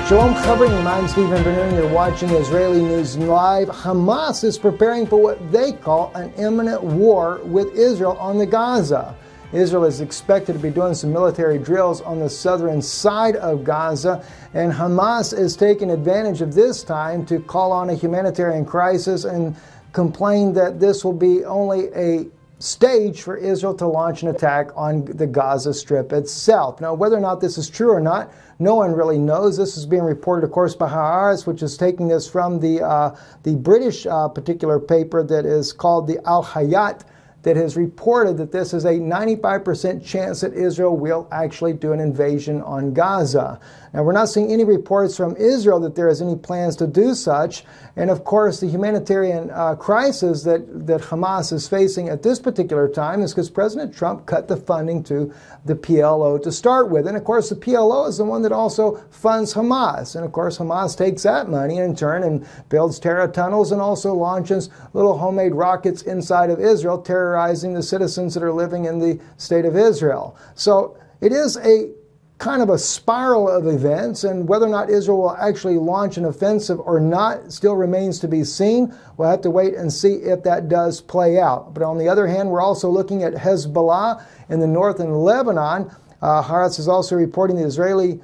Shalom Chavrim, I'm Stephen Bernard. You're watching Israeli News Live. Hamas is preparing for what they call an imminent war with Israel on the Gaza. Israel is expected to be doing some military drills on the southern side of Gaza, and Hamas is taking advantage of this time to call on a humanitarian crisis and complain that this will be only a stage for Israel to launch an attack on the Gaza Strip itself. Now, whether or not this is true or not, no one really knows. This is being reported, of course, by Hayat, which is taking this from the British particular paper that is called the Hayat, that has reported that this is a 95% chance that Israel will actually do an invasion on Gaza. Now, we're not seeing any reports from Israel that there is any plans to do such. And, of course, the humanitarian crisis that Hamas is facing at this particular time is because President Trump cut the funding to the PLO to start with. And, of course, the PLO is the one that also funds Hamas. And, of course, Hamas takes that money in turn and builds terror tunnels and also launches little homemade rockets inside of Israel, terrorizing the citizens that are living in the state of Israel. So it is a kind of a spiral of events, and whether or not Israel will actually launch an offensive or not still remains to be seen. We'll have to wait and see if that does play out. But on the other hand, we're also looking at Hezbollah in the north in Lebanon. Haaretz is also reporting the Israeli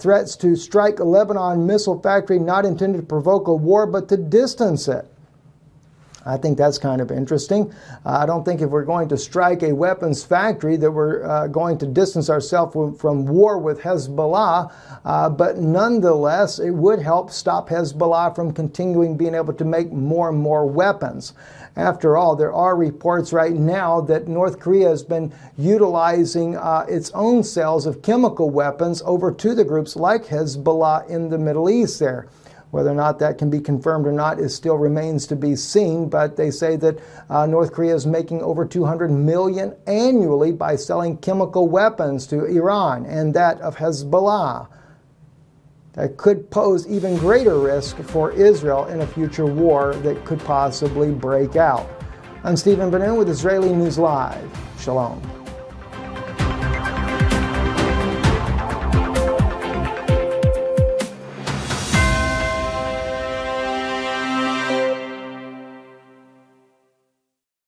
threats to strike a Lebanon missile factory not intended to provoke a war but to distance it. I think that's kind of interesting. I don't think if we're going to strike a weapons factory that we're going to distance ourselves from war with Hezbollah, but nonetheless, it would help stop Hezbollah from continuing being able to make more and more weapons. After all, there are reports right now that North Korea has been utilizing its own cells of chemical weapons over to the groups like Hezbollah in the Middle East there. Whether or not that can be confirmed or not is still remains to be seen, but they say that North Korea is making over $200 million annually by selling chemical weapons to Iran and that of Hezbollah. That could pose even greater risk for Israel in a future war that could possibly break out. I'm Stephen Bernard with Israeli News Live. Shalom.